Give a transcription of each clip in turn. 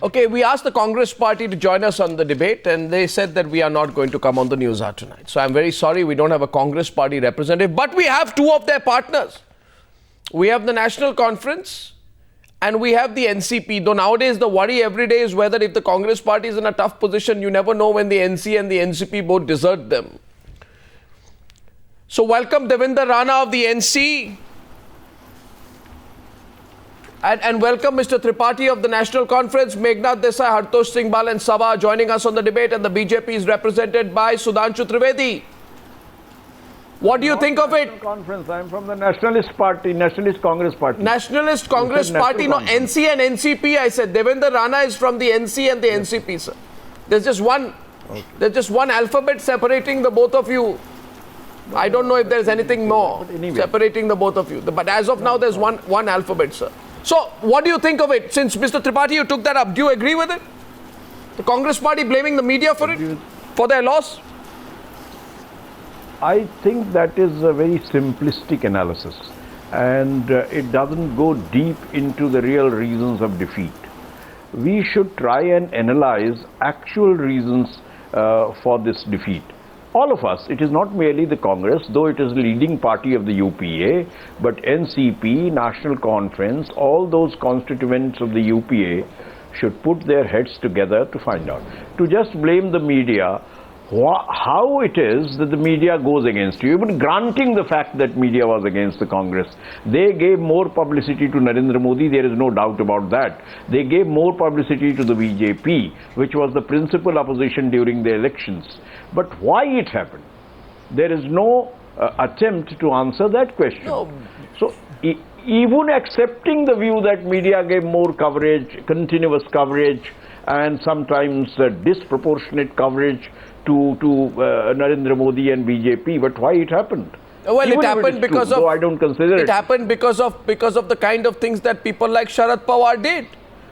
Okay, we asked the Congress party to join us on the debate and they said that we are not going to come on the Newshour tonight. So I'm very sorry we don't have a Congress party representative, but we have two of their partners. We have the National Conference and we have the NCP. Though nowadays the worry every day is whether if the Congress party is in a tough position, you never know when the NC and the NCP both desert them. So welcome Devinder Rana of the NC. And welcome Mr. Tripathi of the National Conference, Meghnad Desai, Hartosh Singh Bal and Sabha joining us on the debate, and the BJP is represented by Sudhanshu Trivedi. What do you think of it? Conference. I am from the Nationalist Party, Nationalist Congress Party. Nationalist Congress Party, no, NC and NCP, I said. Devinder Rana is from the NC and the NCP, sir. There's just one, there's just one alphabet separating the both of you. I don't know if there's anything more separating the both of you. But as of now, there's one alphabet, sir. So, what do you think of it? Since Mr. Tripathi, you took that up, do you agree with it? The Congress party blaming the media for it? For their loss? I think that is a very simplistic analysis. And it doesn't go deep into the real reasons of defeat. We should try and analyze actual reasons for this defeat. All of us, it is not merely the Congress, though it is the leading party of the UPA, but NCP, National Conference, all those constituents of the UPA should put their heads together to find out. To just blame the media, how it is that the media goes against you, even granting the fact that media was against the Congress. They gave more publicity to Narendra Modi, there is no doubt about that. They gave more publicity to the BJP, which was the principal opposition during the elections. But why it happened? There is no attempt to answer that question. No. So, even accepting the view that media gave more coverage, continuous coverage, and sometimes disproportionate coverage to Narendra Modi and BJP, but why it happened? Well, even it happened because true, of. I don't consider it. It happened because of the kind of things that people like Sharad Pawar did.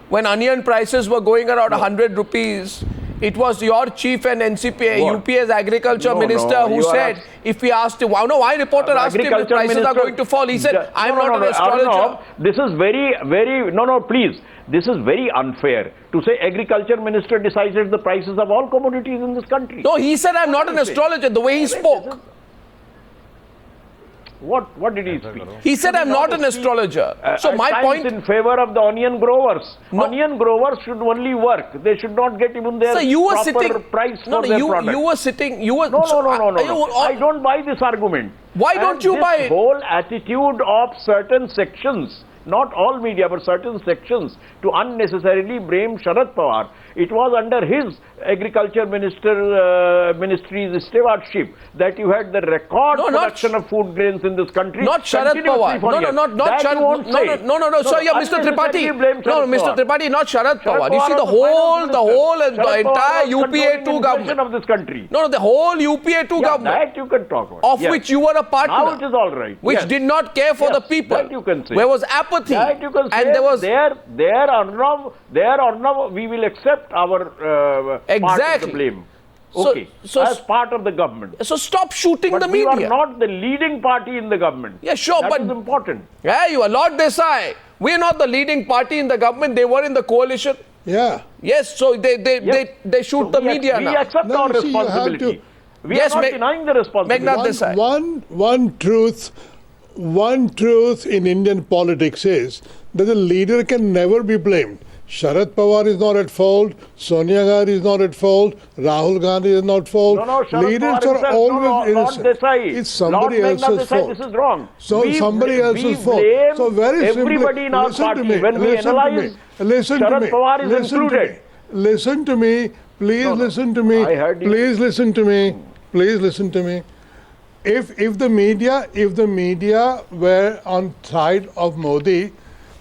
When onion prices were going around 100 rupees, it was your chief and NCP, UPA's agriculture minister who said, if we asked him, why reporter asked him if prices are going to fall, he said, I'm not an astrologer. This is please. This is very unfair to say agriculture minister decided the prices of all commodities in this country. No, he said I'm not an astrologer, the way he spoke. What did he speak? He said I'm not an astrologer. So my point in favor of the onion growers. No. Onion growers should only work. They should not get even their proper price for their product. You were sitting. No. I don't buy this argument. Why don't you buy it? The whole attitude of certain sections, not all media, but certain sections, to unnecessarily blame Sharad Pawar. It was under his agriculture ministry's stewardship that you had the record production of food grains in this country. Not Sharad Pawar. Not Sharad. No. So yeah, Mr. Tripathi. No, Mr. Tripathi, not Sharad Pawar. You see the whole entire UPA2 government of this country. No, the whole UPA2 government. That you can talk about. Of which you were a partner. Now it is all right. Which did not care for the people. That you can say. There was apathy. That you can say. And there was we will accept our part of the blame. Okay, as part of the government. So stop shooting the media. We are not the leading party in the government. Yeah, sure, that is important. Yeah, you are Lord Desai. We are not the leading party in the government. They were in the coalition. Yeah. Yes, so they shoot the media now. We accept our responsibility. We are not denying the responsibility. One truth in Indian politics is that the leader can never be blamed. Sharad Pawar is not at fault, Sonia Gandhi is not at fault, Rahul Gandhi is not at fault. Leaders are always innocent. It's somebody else's fault. This is wrong. So somebody else's fault. So very simply, everybody in our party, when we analyze, Sharad Pawar is included. Listen to me. Please listen to me. Please listen to me. Please listen to me. If the media were on side of Modi,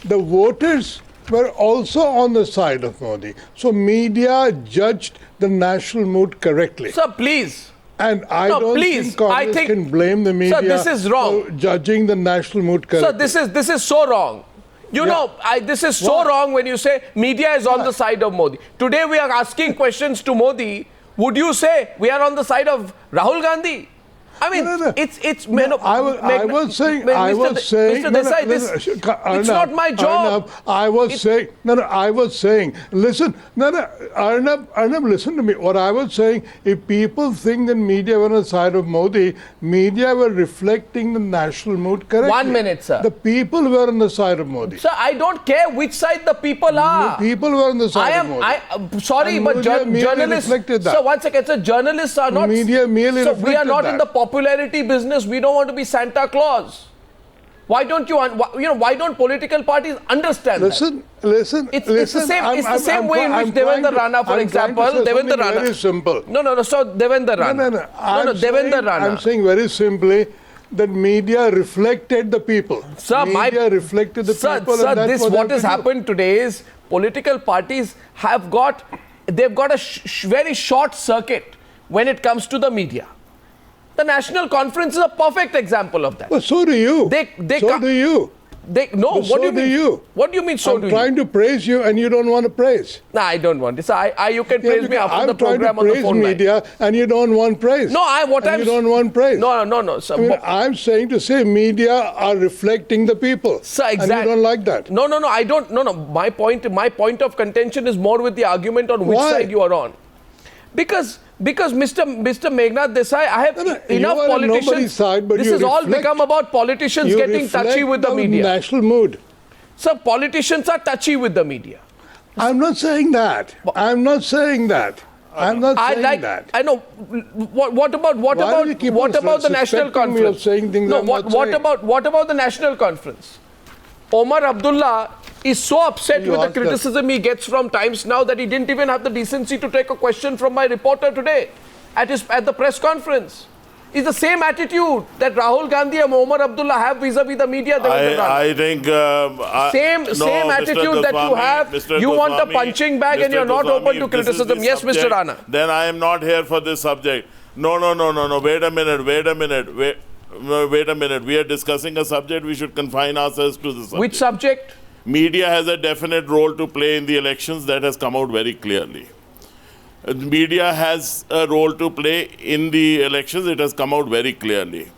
the voters were also on the side of Modi. So media judged the national mood correctly. Sir, please. And I don't think Congress can blame the media this is wrong. for judging the national mood correctly. Sir, this is so wrong. This is so wrong when you say media is on the side of Modi. Today we are asking questions to Modi. Would you say we are on the side of Rahul Gandhi? I mean, it's I was saying, Mr. Desai, it's not my job. I was saying, listen, Arnab, listen to me. What I was saying, if people think that media were on the side of Modi, media were reflecting the national mood correctly. 1 minute, sir. The people were on the side of Modi. Sir, I don't care which side the people are. The people were on the side of Modi. Sorry, but journalists. So 1 second, sir, journalists are not. Media merely so we are not that. in the popularity business. We don't want to be Santa Claus. Why don't why don't political parties understand listen, that? Listen. It's the same. It's the same way in which Devendra Rana, for example, Devendra Rana. Very simple. No. So Devendra Rana. No. Devendra Rana. I'm saying very simply that media reflected the people. Sir, media reflected the people. Sir, and that's what has happened today is political parties have got a very short circuit when it comes to the media. The National Conference is a perfect example of that. Well, so do you. So do you. What do you mean? What do you mean? I'm trying to praise you, and you don't want to praise. No, I don't want this. You can praise me after the program on the phone line. I'm trying to praise media, and you don't want praise. No, you don't want praise. No, sir. I'm saying to say media are reflecting the people. Sir, exactly. And you don't like that. No, I don't. No. My point of contention is more with the argument on which side you are on. Because Mr. Meghnad Desai, I have enough politicians. Side, but this has all become about politicians getting touchy with the media. National mood. Sir, politicians are touchy with the media. I'm not saying that. I'm not saying that. I know. What about the National Conference? What about the National Conference? Omar Abdullah is so upset with the criticism he gets from Times Now that he didn't even have the decency to take a question from my reporter today at the press conference. It's the same attitude that Rahul Gandhi and Omar Abdullah have vis-a-vis the media. I think same attitude that you have. You want a punching bag and you're not open to criticism. Yes, Mr. Rana. Then I am not here for this subject. No. Wait a minute. We are discussing a subject. We should confine ourselves to the subject. Which subject? Media has a definite role to play in the elections. That has come out very clearly. Media has a role to play in the elections. It has come out very clearly.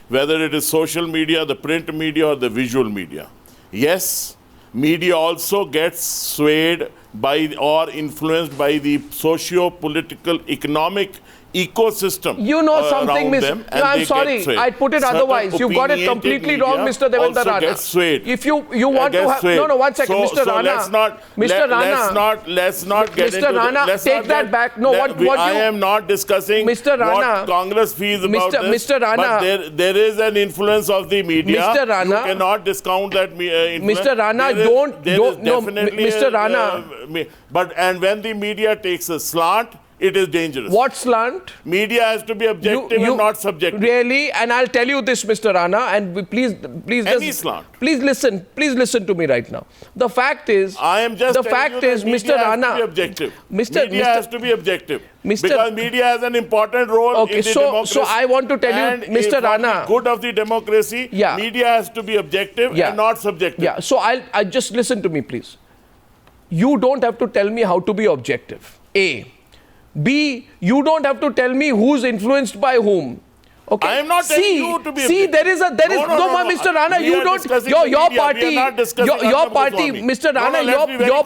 Whether it is social media, the print media, or the visual media. Yes, media also gets swayed by or influenced by the socio-political, economic ecosystem. You know something, Mr. I'm sorry, I'd put it otherwise. You've got it completely wrong, Mr. Devendra Rana. If you want to have... No, 1 second, Mr. Rana. Let's not get Mr. into Rana, take that back. No, I am not discussing what Congress feels about this. Mr. Rana. But there is an influence of the media. Mr. Rana. You cannot discount that influence. Mr. Rana, Mr. Rana. And when the media takes a slant, it is dangerous. What slant? Media has to be objective and not subjective. Really? And I'll tell you this, Mr. Rana, and please slant. Please listen to me right now. The fact is, Mr. Rana, media has to be objective. Because media has an important role in the democracy. So I want to tell you, Mr. Rana, good of the democracy, media has to be objective and not subjective. Yeah. So I just listen to me, please. You don't have to tell me how to be objective. A. B, you don't have to tell me who's influenced by whom. Okay. I am not telling you to be. See, there is Mr. Rana. You don't. Your party, Mr. Rana. Your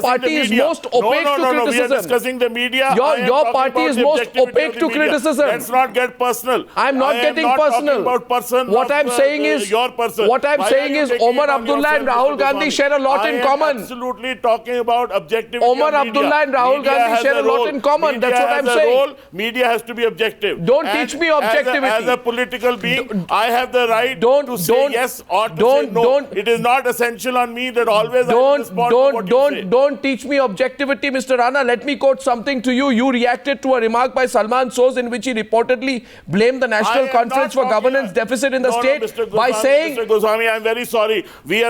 party is most opaque to criticism. We are discussing the media. Your party is most opaque to criticism. Let's not get personal. I'm not getting personal. What I'm saying is your person. What I'm saying is Omar Abdullah and Rahul Gandhi share a lot in common. Absolutely talking about objectivity. Omar Abdullah and Rahul Gandhi share a lot in common. That's what I'm saying. Media has to be objective. Don't teach me objectivity. As a political being, I have the right to say yes or to say no. It is not essential on me that always I will respond to what you say. Don't teach me objectivity, Mr. Rana. Let me quote something to you. You reacted to a remark by Salman Soz in which he reportedly blamed the National Conference for governance deficit in the state by saying... Mr. Goswami, I am very sorry. You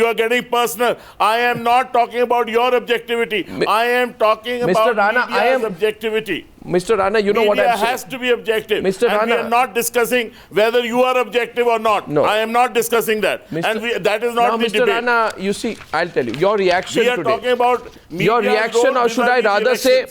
are getting personal. I am not talking about your objectivity. I am talking about media's objectivity. Mr. Rana, you know what I'm saying. Media has to be objective. Mr. Rana, we are not discussing whether you are objective or not. No. I am not discussing that. That is not the Mr. debate. Rana, you see, I'll tell you, your reaction today. We are talking about media. Your reaction, or should I rather say,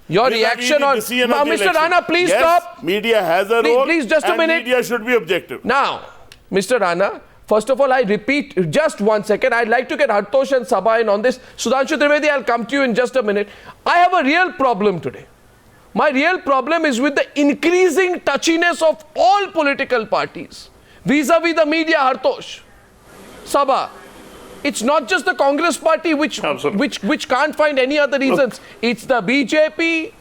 Your reaction on... Mr. Rana, please stop. Media has a role. Please, just a minute. Media should be objective. Now, Mr. Rana, first of all, I repeat, just 1 second. I'd like to get Hartosh and Sabha in on this. Sudhanshu Trivedi, I'll come to you in just a minute. I have a real problem today. My real problem is with the increasing touchiness of all political parties vis-a-vis the media, Hartosh. Sabha. It's not just the Congress party which can't find any other reasons. It's the BJP,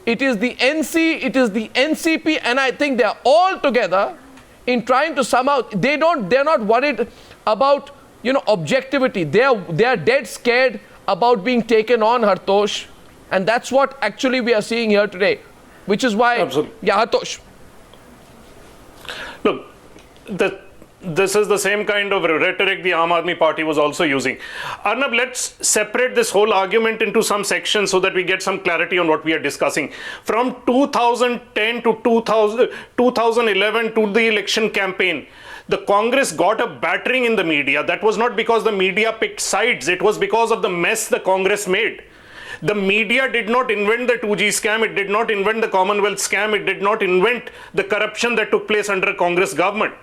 it is the NC, it is the NCP, and I think they're all together in trying to somehow, they're not worried about, objectivity. They're dead scared about being taken on, Hartosh, and that's what actually we are seeing here today, which is why... Absolutely. Yeah, Hartosh. Look, this is the same kind of rhetoric the Aam Aadmi Party was also using. Arnab, let's separate this whole argument into some sections so that we get some clarity on what we are discussing. From 2010 to 2011 to the election campaign, the Congress got a battering in the media. That was not because the media picked sides. It was because of the mess the Congress made. The media did not invent the 2G scam. It did not invent the Commonwealth scam. It did not invent the corruption that took place under a Congress government.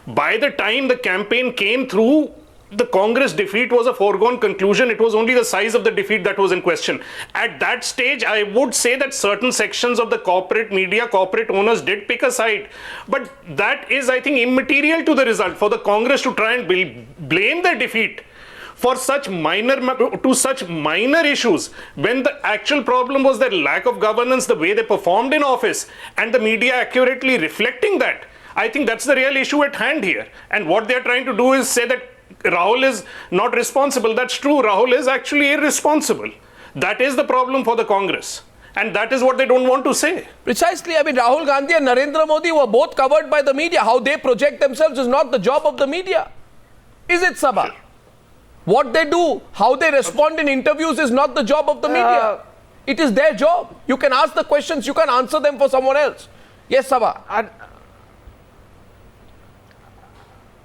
By the time the campaign came through, the Congress defeat was a foregone conclusion. It was only the size of the defeat that was in question. At that stage, I would say that certain sections of the corporate media, corporate owners did pick a side. But that is, I think, immaterial to the result. For the Congress to try and blame their defeat for such minor issues, when the actual problem was their lack of governance, the way they performed in office, and the media accurately reflecting that, I think that's the real issue at hand here. And what they're trying to do is say that Rahul is not responsible. That's true. Rahul is actually irresponsible. That is the problem for the Congress. And that is what they don't want to say. Precisely. I mean, Rahul Gandhi and Narendra Modi were both covered by the media. How they project themselves is not the job of the media. Is it, Sabha? Sure. What they do, how they respond in interviews is not the job of the media. It is their job. You can ask the questions, you can answer them for someone else. Yes, Sabha.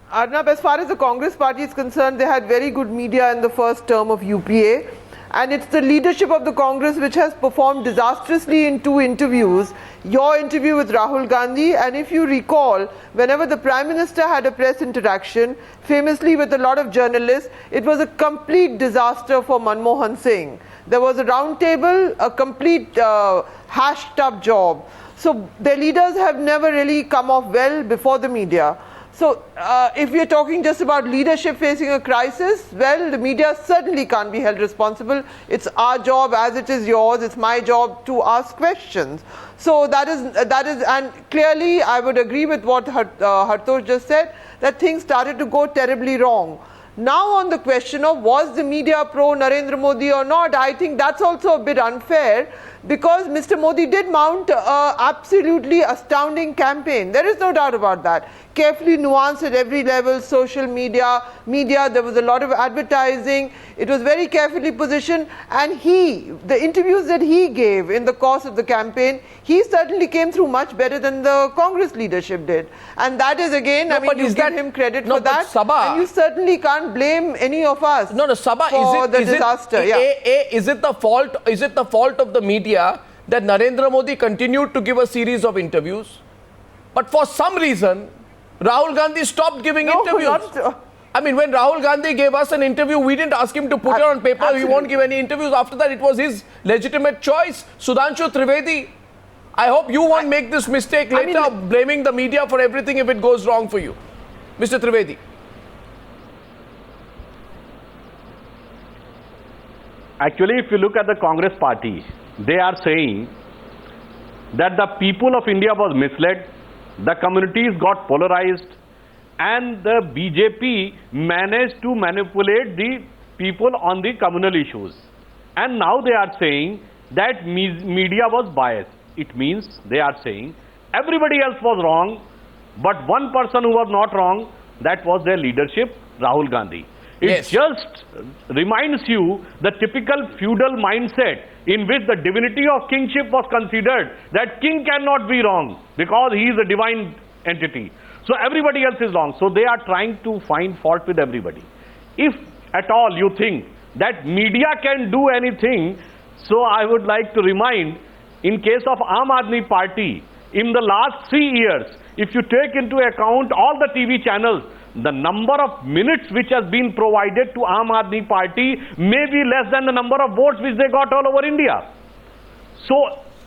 Arnab, as far as the Congress party is concerned, they had very good media in the first term of UPA. And it's the leadership of the Congress which has performed disastrously in two interviews. Your interview with Rahul Gandhi, and if you recall, whenever the Prime Minister had a press interaction, famously with a lot of journalists, it was a complete disaster for Manmohan Singh. There was a round table, a complete hashed up job. So their leaders have never really come off well before the media. So if we are talking just about leadership facing a crisis, well, the media certainly can't be held responsible. It's our job as it is yours. It's my job to ask questions. So that is, and clearly I would agree with what Hartosh just said, that things started to go terribly wrong. Now on the question of was the media pro Narendra Modi or not, I think that's also a bit unfair, because Mr. Modi did mount an absolutely astounding campaign. There is no doubt about that. Carefully nuanced at every level, social media, there was a lot of advertising. It was very carefully positioned, and the interviews that he gave in the course of the campaign, he certainly came through much better than the Congress leadership did. And that is again, I mean, you give him credit for that. Sabha, and you certainly can't blame any of us Sabha, for the disaster. Is it the fault of the media that Narendra Modi continued to give a series of interviews, but for some reason Rahul Gandhi stopped giving interviews? I mean, when Rahul Gandhi gave us an interview, we didn't ask him to put it on paper. Absolutely. He won't give any interviews. After that, it was his legitimate choice. Sudhanshu Trivedi, I hope you won't make this mistake later of blaming the media for everything if it goes wrong for you. Mr. Trivedi. Actually, if you look at the Congress party, they are saying that the people of India was misled, the communities got polarized, and the BJP managed to manipulate the people on the communal issues. And now they are saying that media was biased. It means they are saying everybody else was wrong, but one person who was not wrong, that was their leadership, Rahul Gandhi. It just reminds you the typical feudal mindset in which the divinity of kingship was considered, that king cannot be wrong because he is a divine entity. So everybody else is wrong. So they are trying to find fault with everybody. If at all you think that media can do anything So I would like to remind, in case of Aam Aadmi Party, in the last 3 years, if you take into account all the TV channels, the number of minutes which has been provided to Aam Aadmi Party may be less than the number of votes which they got all over India. So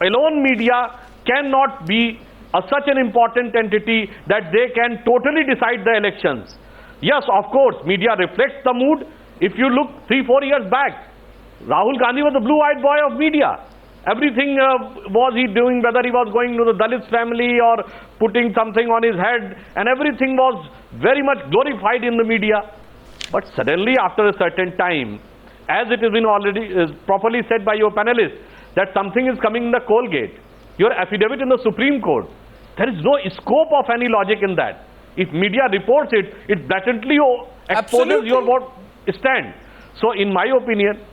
alone media cannot be such an important entity that they can totally decide the elections. Yes, of course, media reflects the mood. If you look 3-4 years back, Rahul Gandhi was the blue-eyed boy of media. Everything was he doing, whether he was going to the Dalit family or putting something on his head, and everything was very much glorified in the media. But suddenly, after a certain time, as it has been already properly said by your panelists, that something is coming in the coal gate, your affidavit in the Supreme Court, there is no scope of any logic in that. If media reports it, it blatantly exposes your stand. So in my opinion,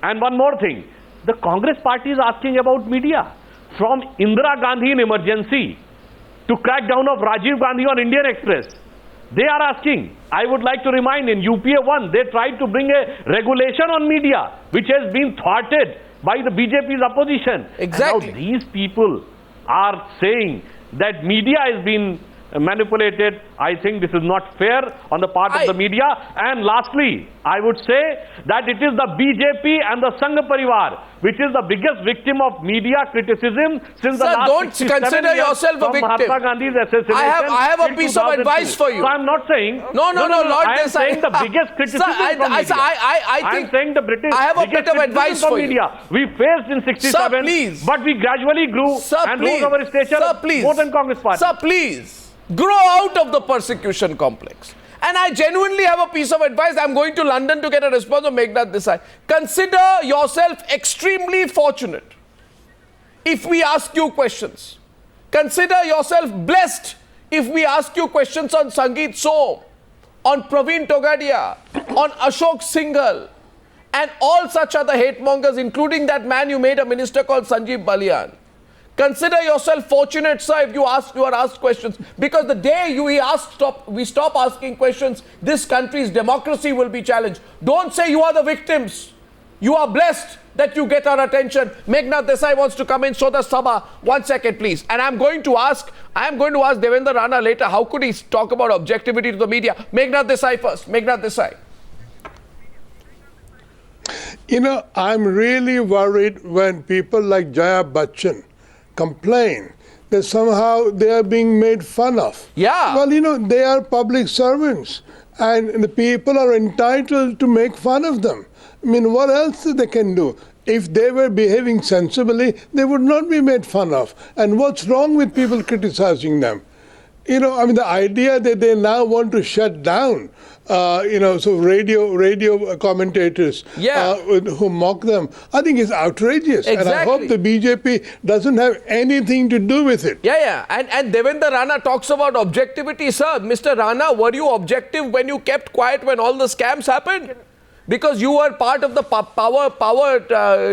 and one more thing, the Congress party is asking about media. From Indira Gandhi in emergency to crack down of Rajiv Gandhi on Indian Express, they are asking. I would like to remind, in UPA 1, they tried to bring a regulation on media, which has been thwarted by the BJP's opposition. Exactly. And now these people are saying that media has been manipulated. I think this is not fair on the part of the media. And lastly, I would say that it is the BJP and the Sangh Parivar which is the biggest victim of media criticism since the last don't consider yourself a victim. Mahatma Gandhi's assassination. I have a piece of advice for you. So I'm not saying Lord I am saying the biggest criticism from media. I'm saying the British I have a bit of advice for media. We faced in 67, but we gradually grew and rose our stature more than Congress party. Sir, please. Grow out of the persecution complex. And I genuinely have a piece of advice. I'm going to London to get a response of Meghnad Desai. Consider yourself extremely fortunate if we ask you questions. Consider yourself blessed if we ask you questions on Sangeet Som, on Praveen Togadia, on Ashok Singhal, and all such other hate mongers, including that man you made a minister called Sanjeev Balian. Consider yourself fortunate, sir, if you are asked questions. Because the day we stop asking questions, this country's democracy will be challenged. Don't say you are the victims. You are blessed that you get our attention. Meghnad Desai wants to come in, so does Sabha. 1 second, please. And I'm going to ask Devendra Rana later, how could he talk about objectivity to the media? Meghnad Desai first. Meghnad Desai. You know, I'm really worried when people like Jaya Bachchan complain that somehow they are being made fun of. Yeah. Well, you know, they are public servants and the people are entitled to make fun of them. I mean, what else they can do? If they were behaving sensibly, they would not be made fun of. And what's wrong with people criticizing them? You know, I mean, the idea that they now want to shut down, so radio commentators who mock them, I think is outrageous. Exactly. And I hope the BJP doesn't have anything to do with it. Yeah. And Devendra Rana talks about objectivity, sir. Mr. Rana, were you objective when you kept quiet when all the scams happened? Because you were part of the power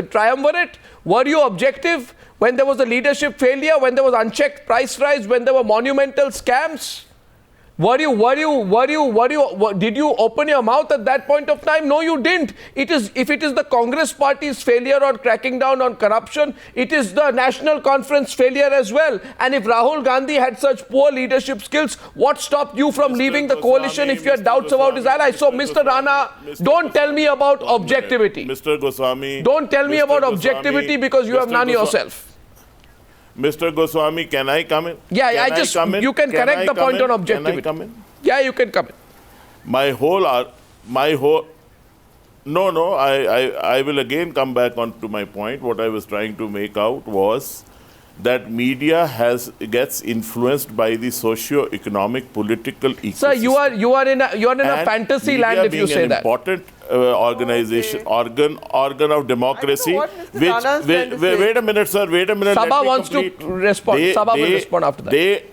triumvirate. Were you objective when there was a leadership failure, when there was unchecked price rise, when there were monumental scams? Did you open your mouth at that point of time? No, you didn't. If it is the Congress party's failure on cracking down on corruption, it is the National Conference failure as well. And if Rahul Gandhi had such poor leadership skills, what stopped you from leaving the coalition if you had doubts about his allies? So, Mr. Rana, don't tell me about objectivity. Mr. Goswami. Don't tell me about objectivity because you have none yourself. Mr. Goswami, can I come in? Yeah, you can correct the point on objectivity. Can I come in? Yeah, you can come in. I will again come back on to my point. What I was trying to make out was that media gets influenced by the socio-economic political ecosystem. Sir, you are in a fantasy land if you say that. Important organization, organ of democracy. Wait a minute, sir. Wait a minute. Sabha wants to respond. Sabha will respond after that.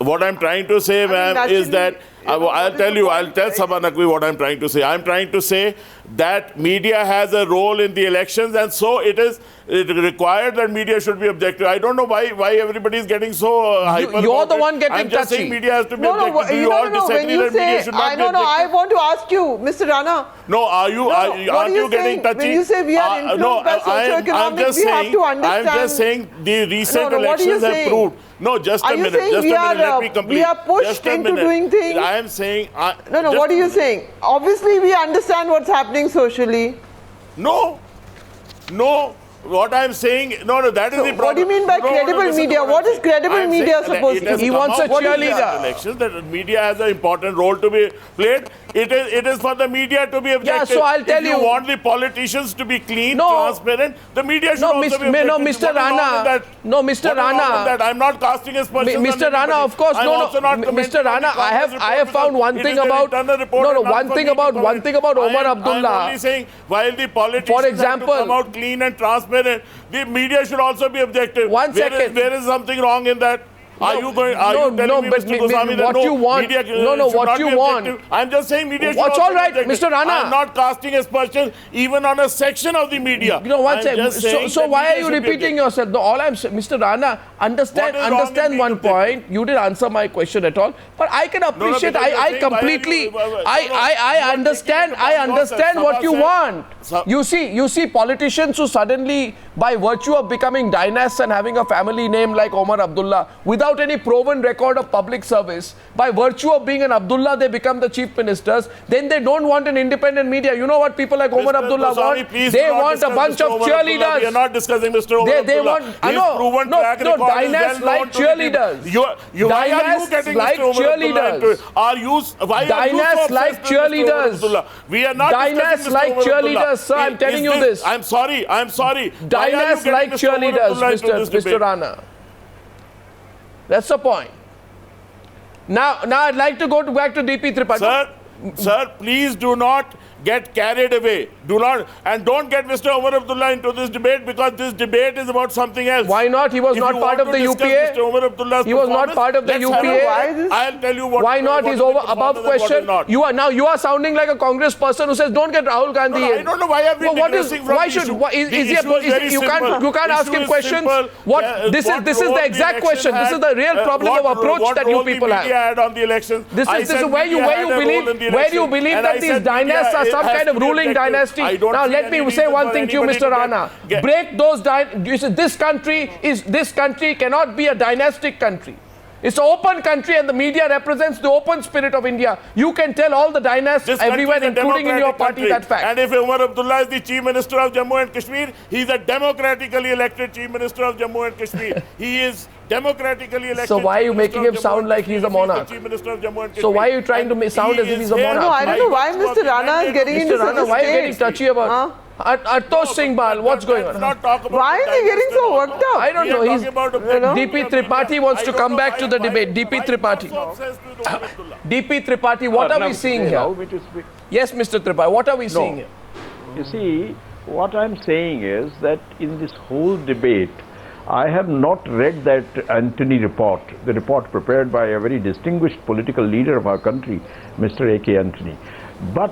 What I'm trying to say, ma'am, is that I'll tell Sabha Naqvi what I'm trying to say. I'm trying to say that media has a role in the elections, and so it is required that media should be objective. I don't know why everybody is getting so hyper. You're the one getting I'm just touchy. saying media has to be objective. Do you all disagree that media should not be objective? I want to ask you, Mr. Rana. No, aren't you getting touchy? When you say we are influenced by socioeconomics, we have to understand. I'm just saying the recent elections have proved. No, just a minute. Let me complete. We are pushed into doing things. I am saying. No. What are you saying? Obviously, we understand what's happening socially. No. What I'm saying, that is the problem. What do you mean by credible media? What is credible media supposed to be? He wants a cheerleader. Elections that media has an important role to be played. It is for the media to be objective. Yeah, so I'll tell you. If you want the politicians to be clean, transparent, the media should also be objective. No, Mr. Rana. No, Mr. Rana. I'm not casting aspersions. Mr. Rana, of course, Mr. Rana, I have found one thing about one thing about Omar Abdullah. I'm only saying while the politicians have to come out clean and transparent, the media should also be objective. One second. There is something wrong in that. Are you telling me, Mr. Goswami, that what you want? Media what you want? I'm just saying media should What's also all right, be objective. Mr. Rana? I'm not casting aspersions even on a section of the media. One second. So why are you repeating yourself? No, all I'm saying, Mr. Rana, understand one point. You didn't answer my question at all. But I can appreciate. I completely. I understand. I understand what you want. You see, politicians who suddenly, by virtue of becoming dynasts and having a family name like Omar Abdullah, without any proven record of public service, by virtue of being an Abdullah, they become the chief ministers. Then they don't want an independent media. You know what people like Omar Abdullah want? They want a bunch of cheerleaders. We are not discussing Mr. Omar Abdullah. I know, dynasts like cheerleaders. Dynasts like cheerleaders. Dynasts like cheerleaders. We are not dynasts like cheerleaders, sir. I'm telling you this. I'm sorry. Dynasts like cheerleaders, Mr. Rana. That's the point. Now I'd like to go back to DP Tripathi. Sir, please do not get carried away. Don't get Mr. Omar Abdullah into this debate, because this debate is about something else. Why not? He was not part of the UPA. He was not part of the UPA. I'll tell you what. Why not? He's above question. You are sounding like a Congress person who says don't get Rahul Gandhi in. I don't know why I've been digressing from the issue. You can't ask him questions. This is the exact question. This is the real problem of approach that you people have. This is where you believe that these dynasts are some kind of ruling dynasty. Now let me say one thing to you, Mr. Rana. Break those this country cannot be a dynastic country. It's an open country, and the media represents the open spirit of India. You can tell all the dynasts everywhere, including in your party, that fact. And if Omar Abdullah is the Chief Minister of Jammu and Kashmir, he is a democratically elected Chief Minister of Jammu and Kashmir. He is democratically elected. So why are you making him sound like he's a monarch? So why are you trying to sound as if he's a monarch? No, I don't know why Mr. Rana is getting into Rana, why are you getting touchy about Atosh Singh Bal? What's going on? Why is he getting so worked up? I don't know. DP Tripathi wants to come back to the debate. DP Tripathi. DP Tripathi, what are we seeing here? Yes, Mr. Tripathi, what are we seeing here? You see, what I'm saying is that in this whole debate, I have not read that Antony report, the report prepared by a very distinguished political leader of our country, Mr. A K Antony. But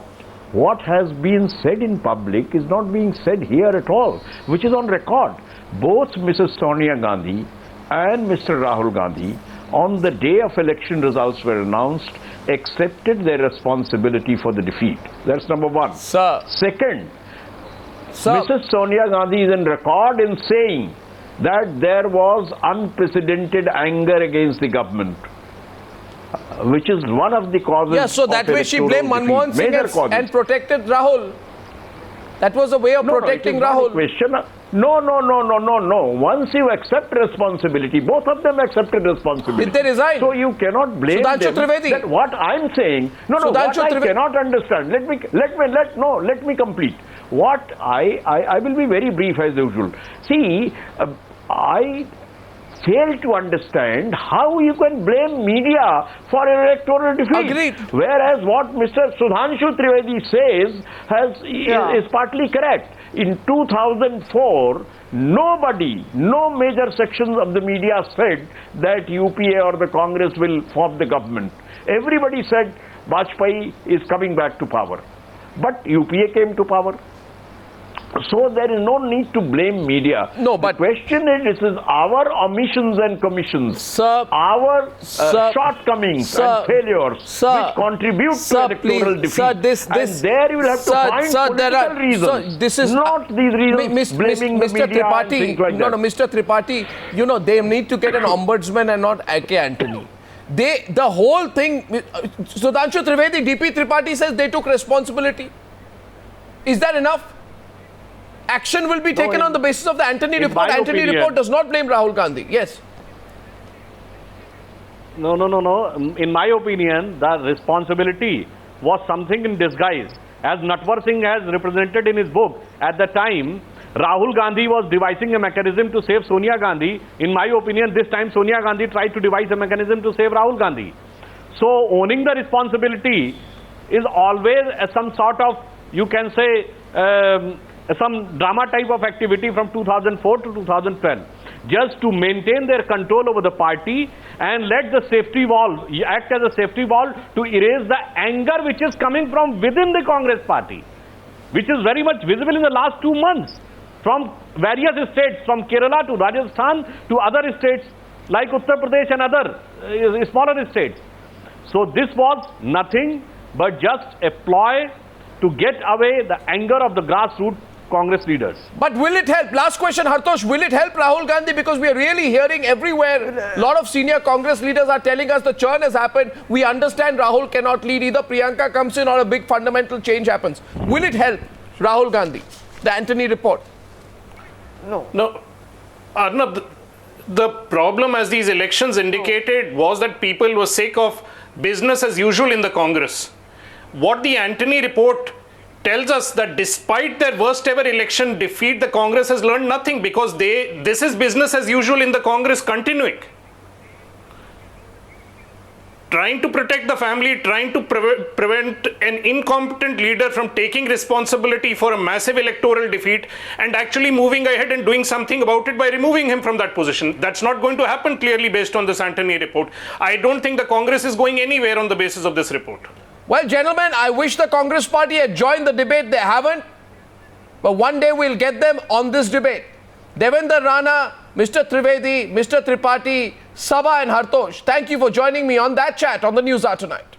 what has been said in public is not being said here at all, which is on record. Both Mrs. Sonia Gandhi and Mr. Rahul Gandhi, on the day of election results were announced, accepted their responsibility for the defeat. That's number one. Sir. Second, Mrs. Sonia Gandhi is on record in saying that there was unprecedented anger against the government, which is one of the causes. Yes, so that way she blamed Manmohan Singh and protected Rahul. That was a way of protecting Rahul. No. Once you accept responsibility, both of them accepted responsibility. Did they resign? So you cannot blame them. That what I'm saying, what I cannot understand. Let me complete. What I will be very brief as usual. See, I fail to understand how you can blame media for electoral defeat. Agreed. Whereas what Mr. Sudhanshu Trivedi says is partly correct. In 2004, nobody, no major sections of the media said that UPA or the Congress will form the government. Everybody said Vajpayee is coming back to power. But UPA came to power. So there is no need to blame media. No, but the question is, this is our omissions and commissions, sir, our shortcomings and failures which contribute to electoral defeat. Sir, this, and there you will have to find political reasons. This is not these reasons blaming the media and things like that. No, Mr. Tripathi, you know, they need to get an ombudsman and not A K Antony. The whole thing, Sudhanshu Trivedi, DP Tripathi says they took responsibility. Is that enough? Action will be taken on the basis of the Antony report. Antony report does not blame Rahul Gandhi. Yes. No. In my opinion, the responsibility was something in disguise. As Natwar Singh has represented in his book, at the time, Rahul Gandhi was devising a mechanism to save Sonia Gandhi. In my opinion, this time Sonia Gandhi tried to devise a mechanism to save Rahul Gandhi. So owning the responsibility is always some sort of, you can say, some drama type of activity from 2004 to 2012, just to maintain their control over the party and let the safety wall act as a safety wall to erase the anger which is coming from within the Congress party, which is very much visible in the last 2 months from various states, from Kerala to Rajasthan to other states like Uttar Pradesh and other smaller states. So this was nothing but just a ploy to get away the anger of the grassroots Congress leaders. But will it help? Last question, Hartosh. Will it help Rahul Gandhi? Because we are really hearing everywhere, a lot of senior Congress leaders are telling us the churn has happened. We understand Rahul cannot lead. Either Priyanka comes in or a big fundamental change happens. Will it help Rahul Gandhi? The Antony report? No. Arnab, the problem, as these elections indicated, was that people were sick of business as usual in the Congress. What the Antony report tells us that despite their worst ever election defeat, the Congress has learned nothing, because this is business as usual in the Congress continuing. Trying to protect the family, trying to prevent an incompetent leader from taking responsibility for a massive electoral defeat and actually moving ahead and doing something about it by removing him from that position. That's not going to happen clearly based on this Antony report. I don't think the Congress is going anywhere on the basis of this report. Well, gentlemen, I wish the Congress party had joined the debate. They haven't. But one day we'll get them on this debate. Devendra Rana, Mr. Trivedi, Mr. Tripathi, Sabha and Hartosh, thank you for joining me on that chat on the Newshour tonight.